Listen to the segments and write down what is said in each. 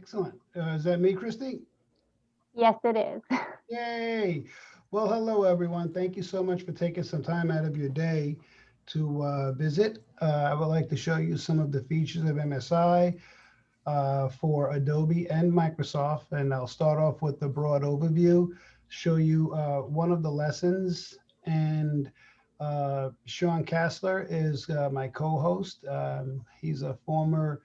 Excellent. Is that me, Christy? Yes, it is. Yay. Well, hello, everyone. Thank you so much for taking some time out of your day to visit. I would like to show you some of the features of MSI for Adobe and Microsoft. And I'll start off with the broad overview, show you one of the lessons. And Sean Kassler is my co-host. He's a former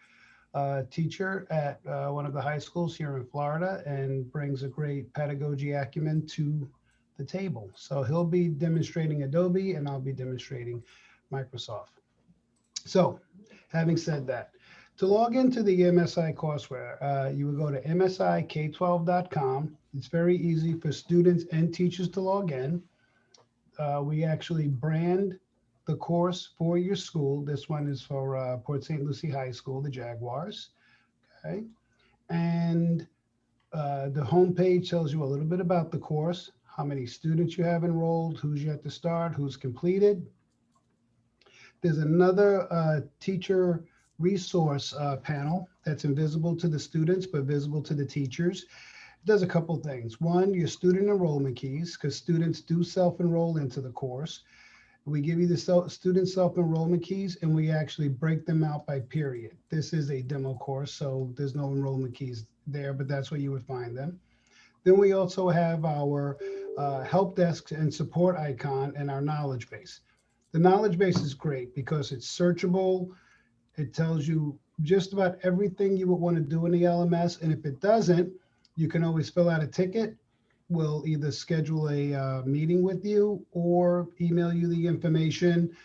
teacher at one of the high schools here in Florida and brings a great pedagogy acumen to the table. So he'll be demonstrating Adobe and I'll be demonstrating Microsoft. So having said that, to log into the MSI courseware, you would go to msik12.com. It's very easy for students and teachers to log in. We actually brand the course for your school. This one is for Port St. Lucie High School, the Jaguars. Okay. And the homepage tells you a little bit about the course, how many students you have enrolled, who's yet to start, who's completed. There's another teacher resource panel that's invisible to the students, but visible to the teachers. It does a couple things. One, your student enrollment keys, because students do self-enroll into the course. We give you the student self-enrollment keys, and we actually break them out by period. This is a demo course, so there's no enrollment keys there, but that's where you would find them. Then we also have our help desk and support icon and our knowledge base. The knowledge base is great because it's searchable. It tells you just about everything you would want to do in the LMS. And if it doesn't, you can always fill out a ticket. We'll either schedule a meeting with you or email you the information.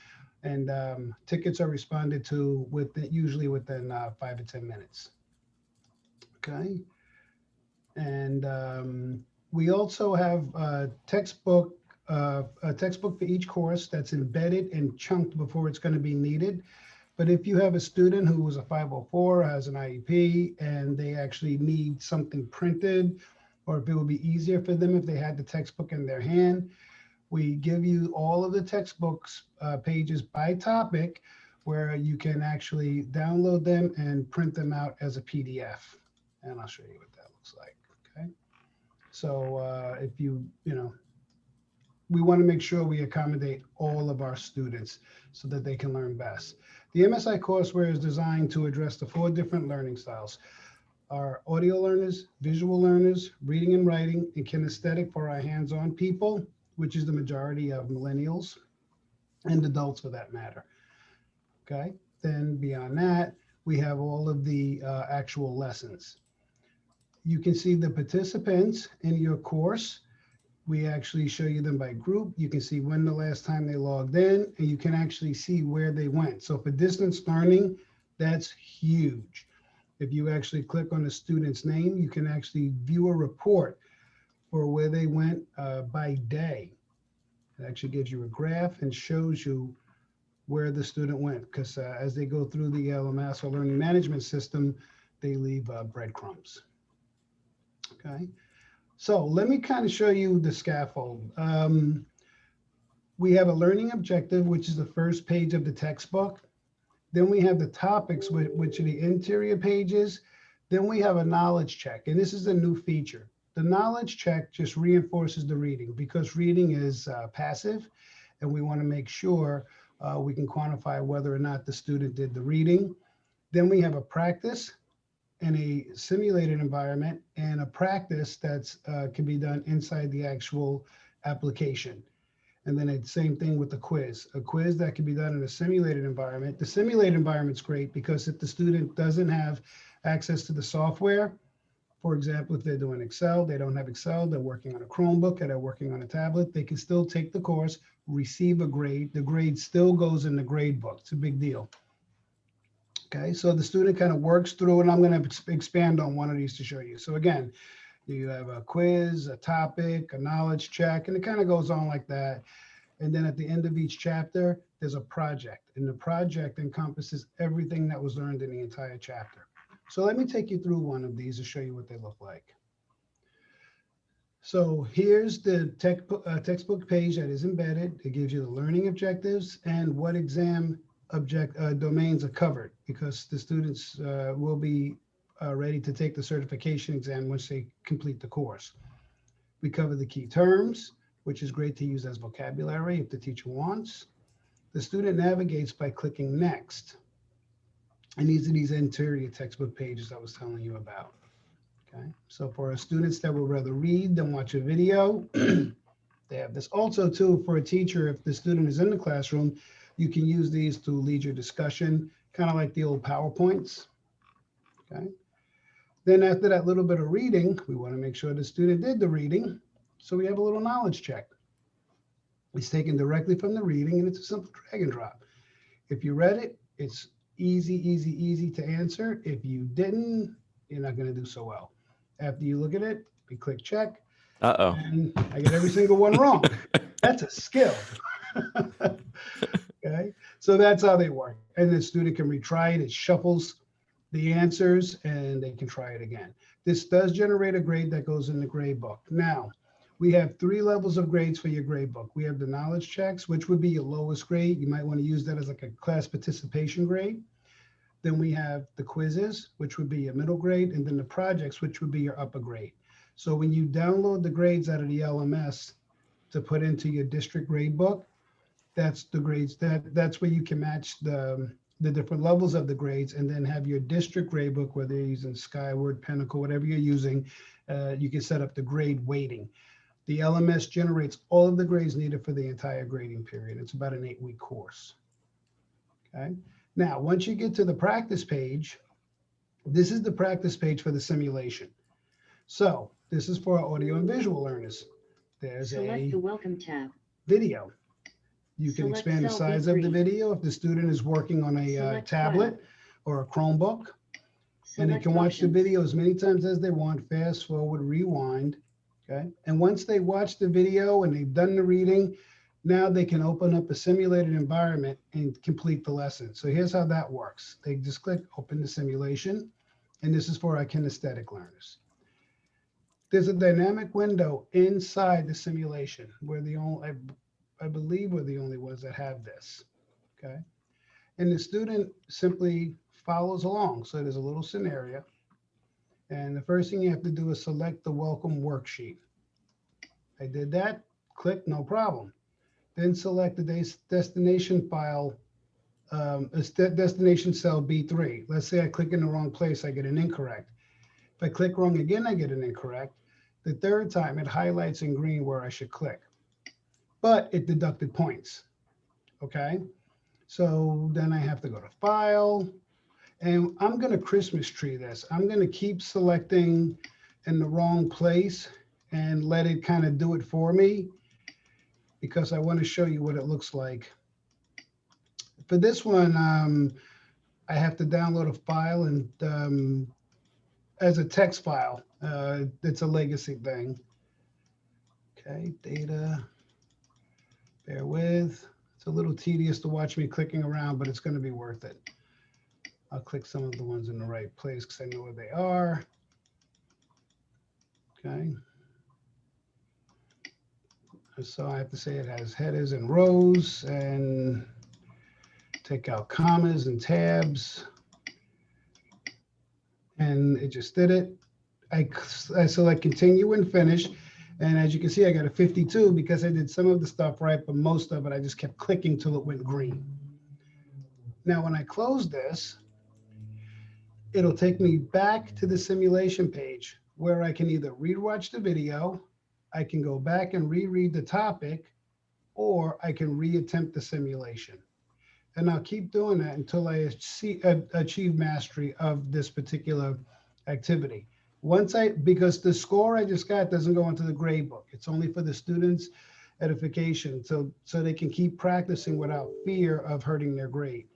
And tickets are responded to usually within 5 to 10 minutes. Okay. And we also have a textbook for each course that's embedded and chunked before it's going to be needed. But if you have a student who is a 504, has an IEP, and they actually need something printed, or if it would be easier for them if they had the textbook in their hand, we give you all of the textbooks pages by topic where you can actually download them and print them out as a PDF. And I'll show you what that looks like. Okay. So if we want to make sure we accommodate all of our students so that they can learn best. The MSI courseware is designed to address the 4 different learning styles. Our audio learners, visual learners, reading and writing, and kinesthetic for our hands-on people, which is the majority of millennials and adults for that matter. Okay, then beyond that, we have all of the actual lessons. You can see the participants in your course. We actually show you them by group. You can see when the last time they logged in, and you can actually see where they went. So for distance learning, that's huge. If you actually click on the student's name, you can actually view a report for where they went by day. It actually gives you a graph and shows you where the student went, because as they go through the LMS or learning management system, they leave breadcrumbs. Okay. So let me kind of show you the scaffold. We have a learning objective, which is the first page of the textbook. Then we have the topics, which are the interior pages. Then we have a knowledge check, and this is a new feature. The knowledge check just reinforces the reading because reading is passive, and we want to make sure we can quantify whether or not the student did the reading. Then we have a practice in a simulated environment and a practice that's can be done inside the actual application. And then it's same thing with the quiz. A quiz that can be done in a simulated environment. The simulated environment's great because if the student doesn't have access to the software, for example, if they're doing Excel, they don't have Excel, they're working on a Chromebook, or they're working on a tablet, they can still take the course, receive a grade. The grade still goes in the grade book. It's a big deal. Okay, so the student kind of works through, and I'm going to expand on one of these to show you. So again, you have a quiz, a topic, a knowledge check, and it kind of goes on like that. And then at the end of each chapter, there's a project, and the project encompasses everything that was learned in the entire chapter. So let me take you through one of these to show you what they look like. So here's the textbook page that is embedded. It gives you the learning objectives and what exam domains are covered, because the students will be ready to take the certification exam once they complete the course. We cover the key terms, which is great to use as vocabulary if the teacher wants. The student navigates by clicking next. And these are these interior textbook pages I was telling you about. Okay, so for our students that would rather read than watch a video, they have this. Also, too, for a teacher, if the student is in the classroom, you can use these to lead your discussion, kind of like the old PowerPoints. Okay. Then after that little bit of reading, we want to make sure the student did the reading. So we have a little knowledge check. It's taken directly from the reading, and it's a simple drag and drop. If you read it, it's easy to answer. If you didn't, you're not going to do so well. After you look at it, we click check. Uh-oh. And I get every single one wrong. That's a skill. Okay, so that's how they work. And the student can retry it. It shuffles the answers and they can try it again. This does generate a grade that goes in the gradebook. Now, we have 3 levels of grades for your gradebook. We have the knowledge checks, which would be your lowest grade. You might want to use that as like a class participation grade. Then we have the quizzes, which would be your middle grade, and then the projects, which would be your upper grade. So when you download the grades out of the LMS to put into your district grade book, that's the grades that's where you can match the different levels of the grades, and then have your district grade book, whether you're using Skyward, Pinnacle, whatever you're using, you can set up the grade weighting. The LMS generates all of the grades needed for the entire grading period. It's about an 8-week course. Okay. Now, once you get to the practice page, this is the practice page for the simulation. So this is for our audio and visual learners. There's Select the Welcome tab. video. You can Select expand the cell size of the B3. video if the student is working on a Select tablet file. or a Chromebook. And they Select can watch the options. video as many times as they want, fast forward, rewind. Okay. And once they watch the video and they've done the reading, now they can open up a simulated environment and complete the lesson. So here's how that works. They just click open the simulation. And this is for our kinesthetic learners. There's a dynamic window inside the simulation. We're the only, I believe we're the only ones that have this. Okay. And the student simply follows along. So there's a little scenario. And the first thing you have to do is select the welcome worksheet. I did that, click, no problem. Then select the destination file, destination cell B3. Let's say I click in the wrong place, I get an incorrect. If I click wrong again, I get an incorrect. The third time, it highlights in green where I should click. But it deducted points, okay? So then I have to go to File, and I'm gonna Christmas tree this. I'm gonna keep selecting in the wrong place and let it kind of do it for me, because I want to show you what it looks like. For this one, I have to download a file and as a text file. It's a legacy thing. Okay, data, bear with. It's a little tedious to watch me clicking around, but it's going to be worth it. I'll click some of the ones in the right place because I know where they are. Okay. So I have to say it has headers and rows, and take out commas and tabs. And it just did it. I select continue and finish. And as you can see, I got a 52 because I did some of the stuff right, but most of it, I just kept clicking till it went green. Now, when I close this, it'll take me back to the simulation page where I can either rewatch the video, I can go back and reread the topic, or I can reattempt the simulation. And I'll keep doing that until I achieve mastery of this particular activity. Because the score I just got doesn't go into the grade book. It's only for the students' edification, so they can keep practicing without fear of hurting their grade.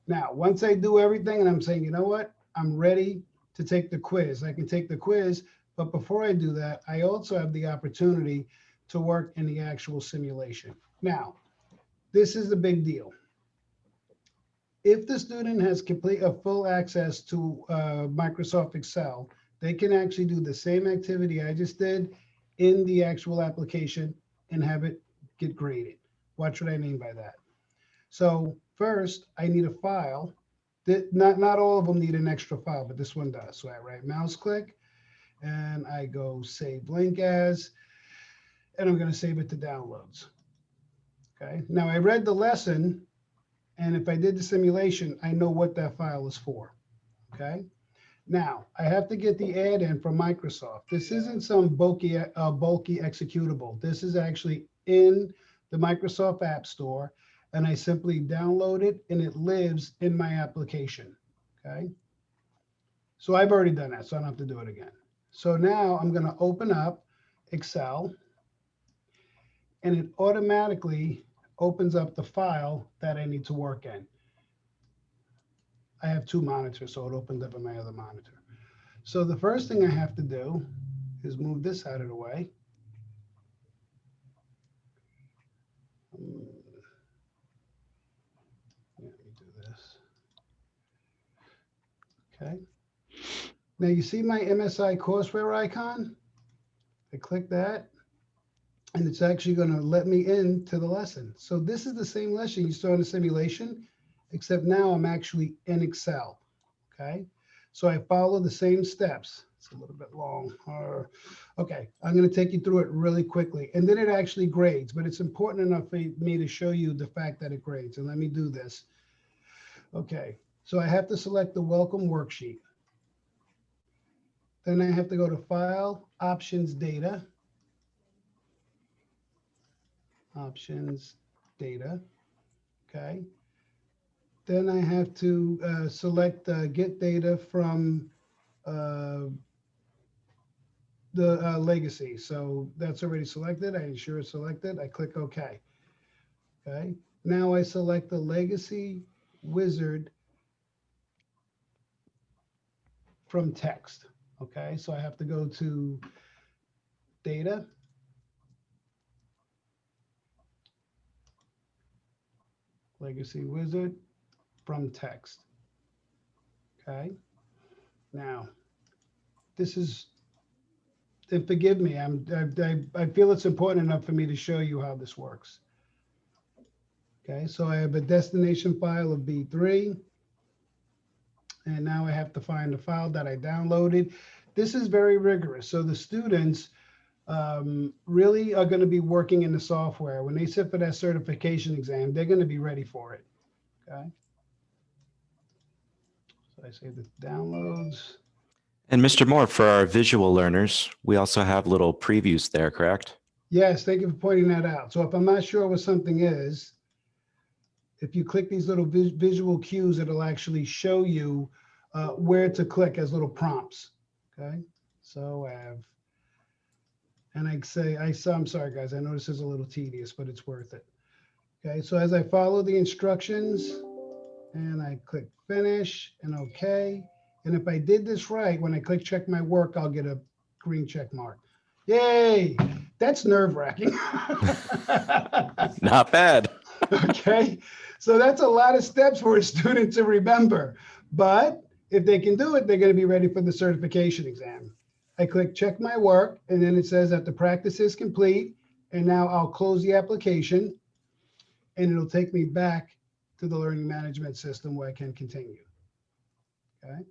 Now, once I do everything and I'm saying, you know what, I'm ready to take the quiz, I can take the quiz. But before I do that, I also have the opportunity to work in the actual simulation. Now, this is the big deal. If the student has full access to Microsoft Excel, they can actually do the same activity I just did in the actual application and have it get graded. Watch what I mean by that. So first, I need a file, Not all of them need an extra file, but this one does. So I right mouse click and I go save link as, and I'm going to save it to downloads. Okay. Now I read the lesson, and if I did the simulation, I know what that file is for. Okay. Now I have to get the add-in from Microsoft. This isn't some bulky executable. This is actually in the Microsoft App Store, and I simply download it, and it lives in my application. Okay. So I've already done that, so I don't have to do it again. So now I'm going to open up Excel, and it automatically opens up the file that I need to work in. I have two monitors, so it opens up in my other monitor. So the first thing I have to do is move this out of the way. Let me do this. Okay. Now you see my MSI Courseware icon? I click that, and it's actually going to let me into the lesson. So this is the same lesson you saw in the simulation, except now I'm actually in Excel. Okay. So I follow the same steps. It's a little bit long. Okay, I'm going to take you through it really quickly. And then it actually grades, but it's important enough for me to show you the fact that it grades. And let me do this. Okay, so I have to select the welcome worksheet. Then I have to go to File, Options, Data. Options, Data. Okay. Then I have to select Get Data from the legacy. So that's already selected. I ensure it's selected. I click OK. Okay. Now I select the legacy wizard from text. Okay. So I have to go to Data. Legacy wizard from text. Okay. Now, this is, and forgive me, I feel it's important enough for me to show you how this works. Okay, so I have a destination file of B3, and now I have to find the file that I downloaded. This is very rigorous. So the students really are going to be working in the software. When they sit for that certification exam, they're going to be ready for it. Okay. So I say the downloads. And Mr. Moore, for our visual learners, we also have little previews there, correct? Yes, thank you for pointing that out. So if I'm not sure what something is, if you click these little visual cues, it'll actually show you where to click as little prompts. Okay, so I have, and I say, I'm sorry guys, I know this is a little tedious, but it's worth it. Okay, so as I follow the instructions and I click finish and okay. And if I did this right, when I click check my work, I'll get a green check mark. Yay, that's nerve-wracking. Not bad. Okay, so that's a lot of steps for a student to remember. But if they can do it, they're going to be ready for the certification exam. I click check my work, and then it says that the practice is complete. And now I'll close the application, and it'll take me back to the learning management system where I can continue. Okay,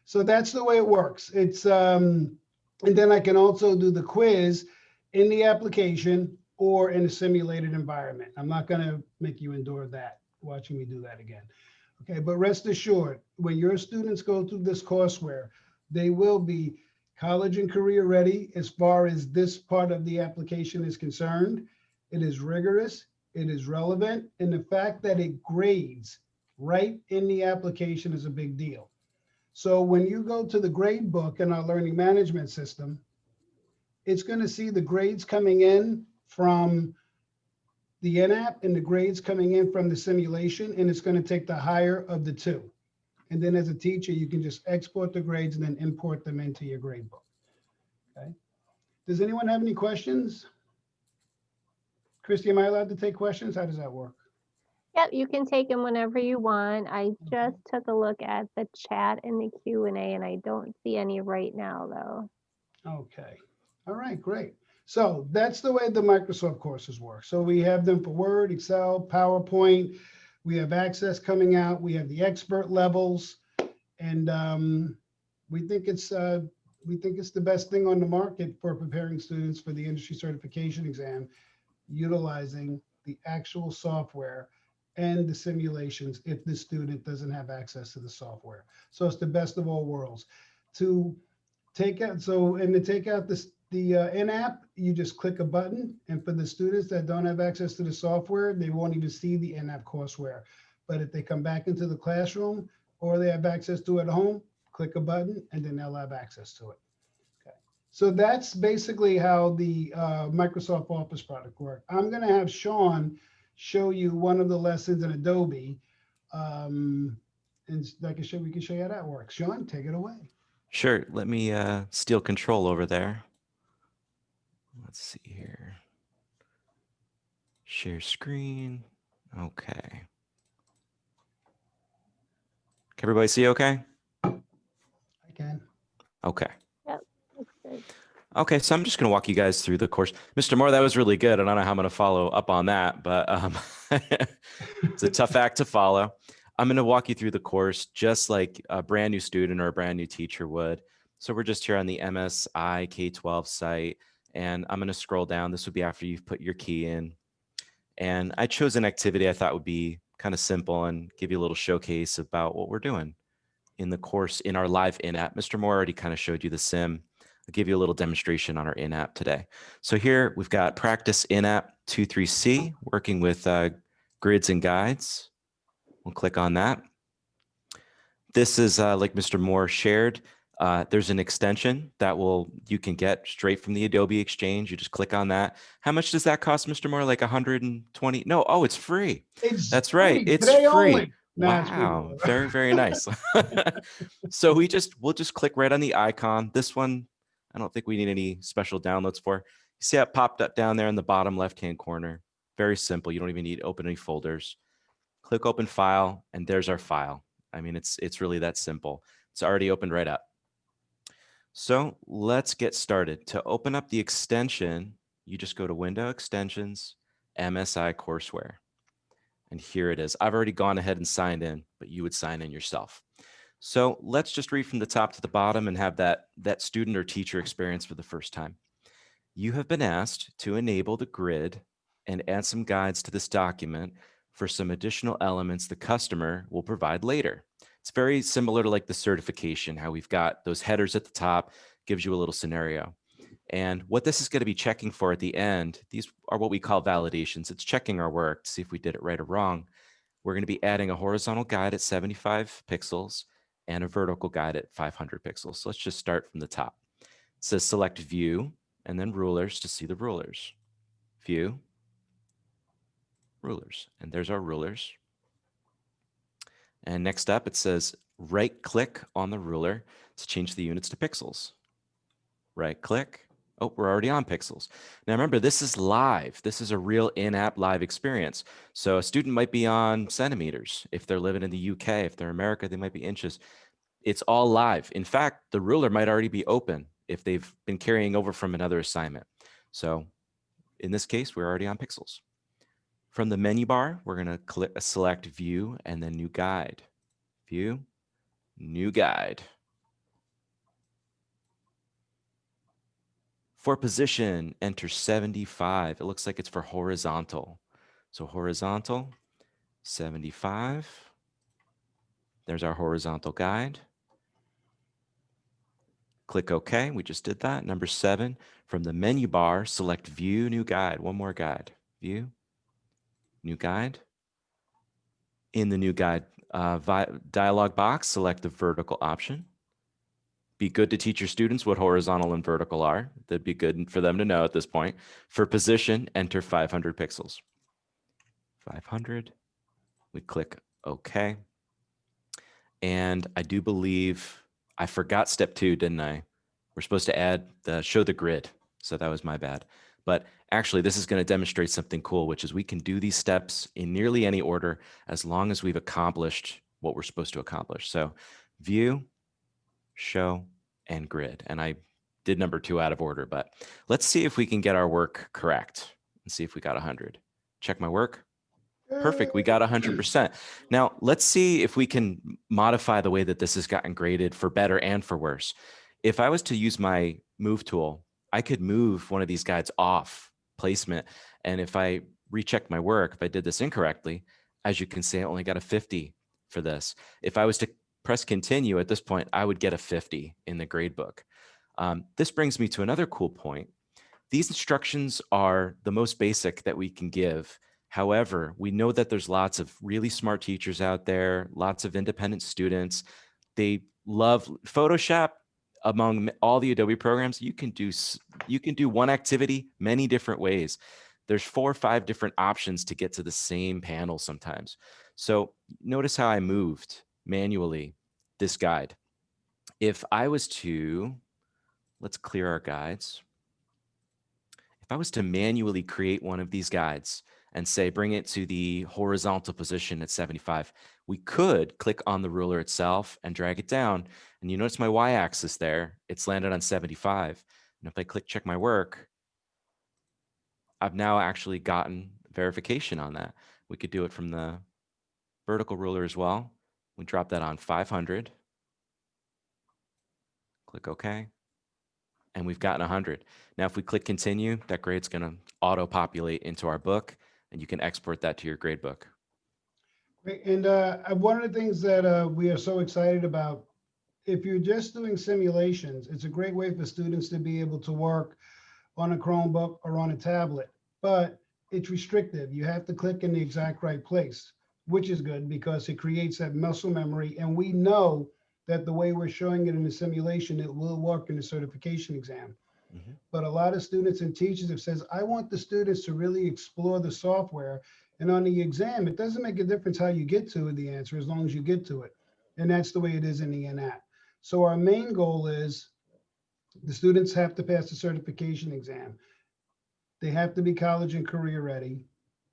so that's the way it works. It's and then I can also do the quiz in the application or in a simulated environment. I'm not going to make you endure that, watching me do that again. Okay, but rest assured, when your students go through this courseware, they will be college and career ready as far as this part of the application is concerned. It is rigorous, it is relevant, and the fact that it grades right in the application is a big deal. So when you go to the Gradebook in our learning management system, it's going to see the grades coming in from the in-app and the grades coming in from the simulation, and it's going to take the higher of the two. And then as a teacher, you can just export the grades and then import them into your gradebook. Okay. Does anyone have any questions? Christy, am I allowed to take questions? How does that work? Yep, you can take them whenever you want. I just took a look at the chat and the Q&A, and I don't see any right now, though. Okay. All right, great. So that's the way the Microsoft courses work. So we have them for Word, Excel, PowerPoint, We have access coming out. We have the expert levels, and we think it's the best thing on the market for preparing students for the industry certification exam, utilizing the actual software and the simulations if the student doesn't have access to the software. So it's the best of all worlds. To take out the in-app, you just click a button, and for the students that don't have access to the software, they won't even see the in-app courseware. But if they come back into the classroom or they have access to it at home, click a button and then they'll have access to it. Okay. So that's basically how the Microsoft Office product works. I'm going to have Sean show you one of the lessons in Adobe, and we can show you how that works. Sean, take it away. Sure. Let me steal control over there. Let's see here. Share screen. Okay. Can everybody see okay? I can. Okay. Yep, looks good. Okay, so I'm just going to walk you guys through the course. Mr. Moore, that was really good. I don't know how I'm going to follow up on that, but it's a tough act to follow. I'm going to walk you through the course just like a brand new student or a brand new teacher would. So we're just here on the MSI K-12 site, and I'm going to scroll down. This would be after you've put your key in. And I chose an activity I thought would be kind of simple and give you a little showcase about what we're doing in the course in our live in-app. Mr. Moore already kind of showed you the sim. I'll give you a little demonstration on our in-app today. So here we've got practice in-app 2-3C, working with grids and guides. We'll click on that. This is like Mr. Moore shared. There's an extension that you can get straight from the Adobe Exchange. You just click on that. How much does that cost, Mr. Moore? Like 120? No, oh, it's free. That's right. It's Today free. only. Nah, it's free. Wow, very, very nice. So we'll just click right on the icon. This one, I don't think we need any special downloads for. You see that popped up down there in the bottom left-hand corner. Very simple. You don't even need to open any folders. Click open file, and there's our file. I mean, it's really that simple. It's already opened right up. So let's get started. To open up the extension, you just go to Window Extensions, MSI Courseware. And here it is. I've already gone ahead and signed in, but you would sign in yourself. So let's just read from the top to the bottom and have that student or teacher experience for the first time. You have been asked to enable the grid and add some guides to this document for some additional elements the customer will provide later. It's very similar to like the certification, how we've got those headers at the top, gives you a little scenario. And what this is going to be checking for at the end, these are what we call validations. It's checking our work to see if we did it right or wrong. We're going to be adding a horizontal guide at 75 pixels and a vertical guide at 500 pixels. So let's just start from the top. It says select view and then rulers to see the rulers. View, rulers, and there's our rulers. And next up, it says right click on the ruler to change the units to pixels. Right click. Oh, we're already on pixels. Now remember, this is live. This is a real in-app live experience. So a student might be on centimeters. If they're living in the UK, if they're America, they might be inches. It's all live. In fact, the ruler might already be open if they've been carrying over from another assignment. So in this case, we're already on pixels. From the menu bar, we're going to select view and then new guide. View, new guide. For position, enter 75. It looks like it's for horizontal. So horizontal, 75. There's our horizontal guide. Click OK. We just did that. Number 7, from the menu bar, select view, new guide. One more guide. View, new guide. In the new guide dialog box, select the vertical option. Be good to teach your students what horizontal and vertical are. That'd be good for them to know at this point. For position, enter 500 pixels. 500. We click OK. And I do believe I forgot step 2, didn't I? We're supposed to add show the grid. So that was my bad. But actually, this is going to demonstrate something cool, which is we can do these steps in nearly any order as long as we've accomplished what we're supposed to accomplish. So view, show, and grid. And I did number 2 out of order, but let's see if we can get our work correct and see if we got 100. Check my work. Perfect. We got 100%. Now, let's see if we can modify the way that this has gotten graded for better and for worse. If I was to use my move tool, I could move one of these guides off placement. And if I recheck my work, if I did this incorrectly, as you can see, I only got a 50 for this. If I was to press continue at this point, I would get a 50 in the gradebook. This brings me to another cool point. These instructions are the most basic that we can give. However, we know that there's lots of really smart teachers out there, lots of independent students. They love Photoshop. Among all the Adobe programs, you can do one activity many different ways. There's 4 or 5 different options to get to the same panel sometimes. So notice how I moved manually this guide. If I was to, let's clear our guides. If I was to manually create one of these guides and say, bring it to the horizontal position at 75, we could click on the ruler itself and drag it down. And you notice my y-axis there, it's landed on 75. And if I click check my work, I've now actually gotten verification on that. We could do it from the vertical ruler as well. We drop that on 500. Click OK. And we've gotten 100. Now, if we click continue, that grade's going to auto-populate into our book, and you can export that to your gradebook. Great. And one of the things that we are so excited about, if you're just doing simulations, it's a great way for students to be able to work on a Chromebook or on a tablet, but it's restrictive. You have to click in the exact right place, which is good because it creates that muscle memory. And we know that the way we're showing it in the simulation, it will work in the certification exam. Mm-hmm. But a lot of students and teachers have says, I want the students to really explore the software. And on the exam, it doesn't make a difference how you get to the answer as long as you get to it. And that's the way it is in the NAT. So our main goal is the students have to pass the certification exam. They have to be college and career ready,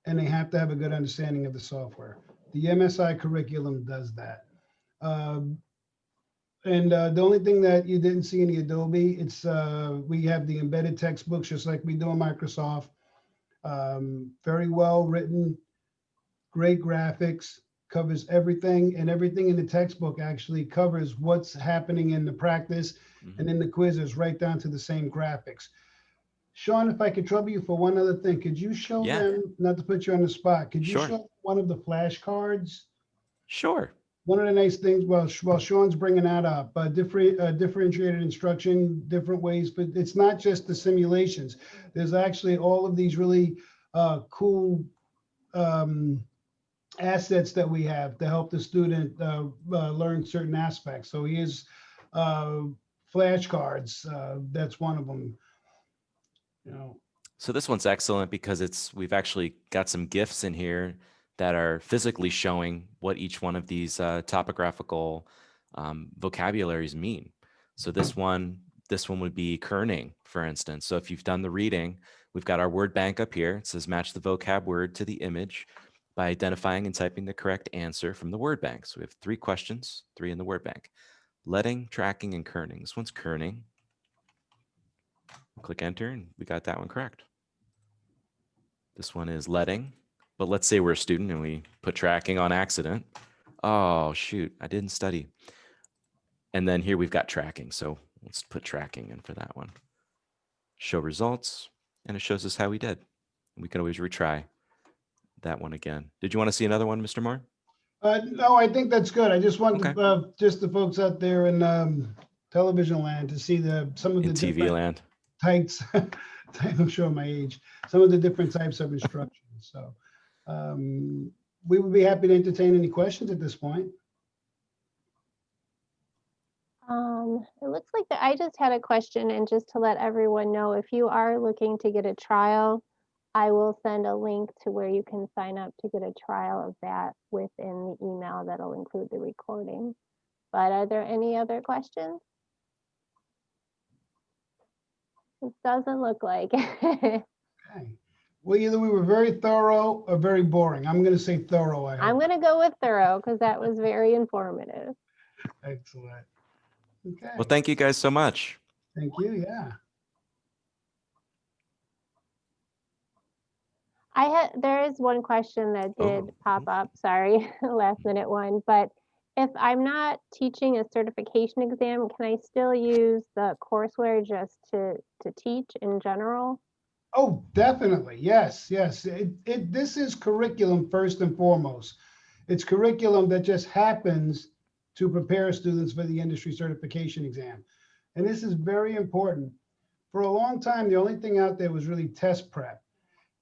and they have to have a good understanding of the software. The MSI curriculum does that. The only thing that you didn't see in the Adobe, it's we have the embedded textbooks just like we do in Microsoft. Very well written, great graphics, covers everything, and everything in the textbook actually covers what's happening in the practice. Mm-hmm. And in the quizzes right down to the same graphics. Sean, if I could trouble you for one other thing, could you show them, not to put you on the spot, could you show one of the flashcards? Sure. One of the nice things, while Sean's bringing that up, differentiated instruction, different ways, but it's not just the simulations. There's actually all of these really cool assets that we have to help the student learn certain aspects. So here's flashcards. That's one of them. You know. So this one's excellent because we've actually got some GIFs in here that are physically showing what each one of these topographical vocabularies mean. So this one would be kerning, for instance. So if you've done the reading, we've got our word bank up here. It says match the vocab word to the image by identifying and typing the correct answer from the word bank. So we have 3 questions, 3 in the word bank. Letting, tracking, and kerning. This one's kerning. Click enter, and we got that one correct. This one is letting, but let's say we're a student and we put tracking on accident. Oh, shoot, I didn't study. And then here we've got tracking, so let's put tracking in for that one. Show results, and it shows us how we did. We can always retry that one again. Did you want to see another one, Mr. Moore? No, I think that's good. I just wanted just the folks out there in television land to see some of the TV land types. I'm showing my age. Some of the different types of instructions. So we would be happy to entertain any questions at this point. It looks like I just had a question, and just to let everyone know, if you are looking to get a trial, I will send a link to where you can sign up to get a trial of that within the email that'll include the recording. But are there any other questions? It doesn't look like. Okay. Well, either we were very thorough or very boring. I'm going to say thorough. I'm going to go with thorough because that was very informative. Excellent. Okay. Well, thank you guys so much. Thank you. Yeah. There is one question that did Oh, pop mhm. up, sorry, last minute one, but if I'm not teaching a certification exam, can I still use the courseware just to teach in general? Oh, definitely. Yes, yes. This is curriculum first and foremost. It's curriculum that just happens to prepare students for the industry certification exam. And this is very important. For a long time, the only thing out there was really test prep.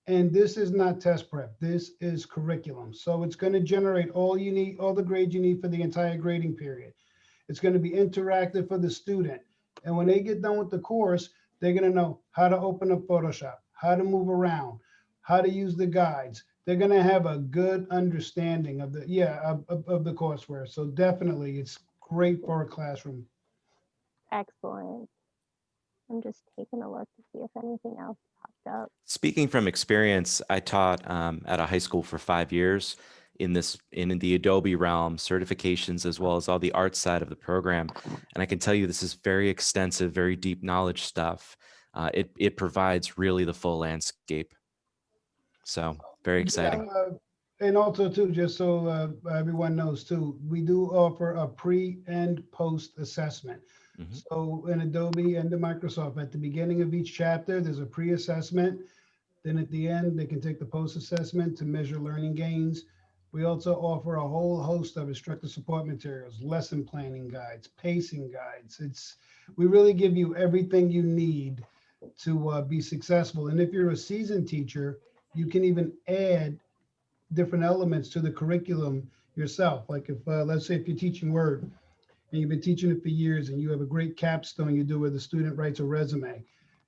And this is not test prep. This is curriculum. So it's going to generate all you need, all the grades you need for the entire grading period. It's going to be interactive for the student. And when they get done with the course, they're going to know how to open up Photoshop, how to move around, how to use the guides. They're going to have a good understanding of of the courseware. So definitely it's great for a classroom. Excellent. I'm just taking a look to see if anything else popped up. Speaking from experience, I taught at a high school for 5 years in the Adobe realm, certifications as well as all the art side of the program. And I can tell you this is very extensive, very deep knowledge stuff. It provides really the full landscape. So very Yeah, exciting. and also too, just so everyone knows too, we do offer a pre and post assessment. Mhm. So in Adobe and in Microsoft, at the beginning of each chapter, there's a pre-assessment. Then at the end, they can take the post-assessment to measure learning gains. We also offer a whole host of instructor support materials, lesson planning guides, pacing guides. We really give you everything you need to be successful. And if you're a seasoned teacher, you can even add different elements to the curriculum yourself. Like if, let's say if you're teaching Word and you've been teaching it for years and you have a great capstone you do where the student writes a resume,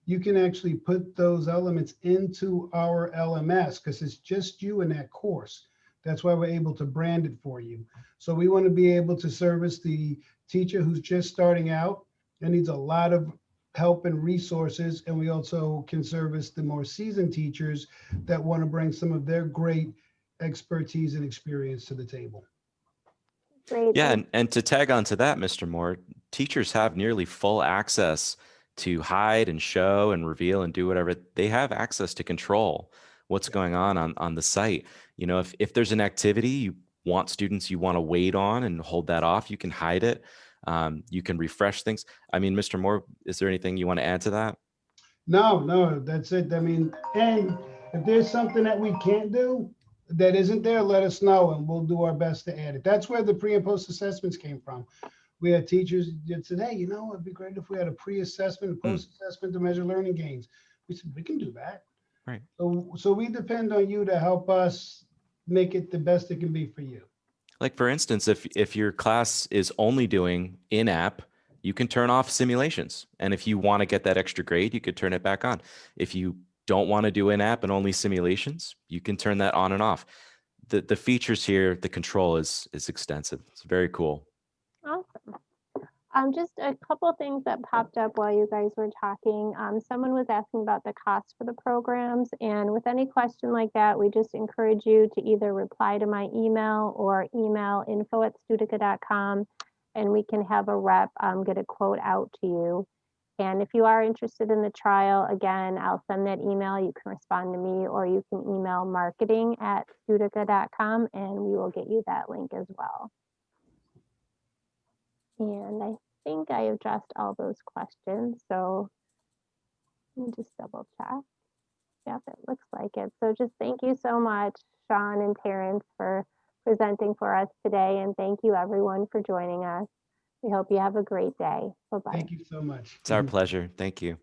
you can actually put those elements into our LMS because it's just you in that course. That's why we're able to brand it for you. So we want to be able to service the teacher who's just starting out and needs a lot of help and resources. And we also can service the more seasoned teachers that want to bring some of their great expertise and experience to the table. Great. Yeah, and to tag on to that, Mr. Moore, teachers have nearly full access to hide and show and reveal and do whatever. They have access to control what's going on the site. You know, if there's an activity you want students you want to wait on and hold that off, you can hide it. You can refresh things. I mean, Mr. Moore, is there anything you want to add to that? No, that's it. I mean, and if there's something that we can't do that isn't there, let us know and we'll do our best to add it. That's where the pre and post assessments came from. We had teachers that said, hey, it'd be great if we had a pre-assessment, Mm, post-assessment to measure learning gains. We said, we can do that. right. So we depend on you to help us make it the best it can be for you. Like for instance, if your class is only doing in-app, you can turn off simulations. And if you want to get that extra grade, you could turn it back on. If you don't want to do in-app and only simulations, you can turn that on and off. The features here, the control is extensive. It's very cool. Awesome. Just a couple things that popped up while you guys were talking. Someone was asking about the cost for the programs, and with any question like that, we just encourage you to either reply to my email or email info@studica.com, and we can have a rep get a quote out to you. And if you are interested in the trial, again, I'll send that email. You can respond to me, or you can email marketing@studica.com, and we will get you that link as well. And I think I addressed all those questions. So let me just double check. Yep, it looks like it. So just thank you so much, Sean and Terrence, for presenting for us today. And thank you everyone for joining us. We hope you have a great day. Bye-bye. Thank you so much. It's our pleasure. Thank you.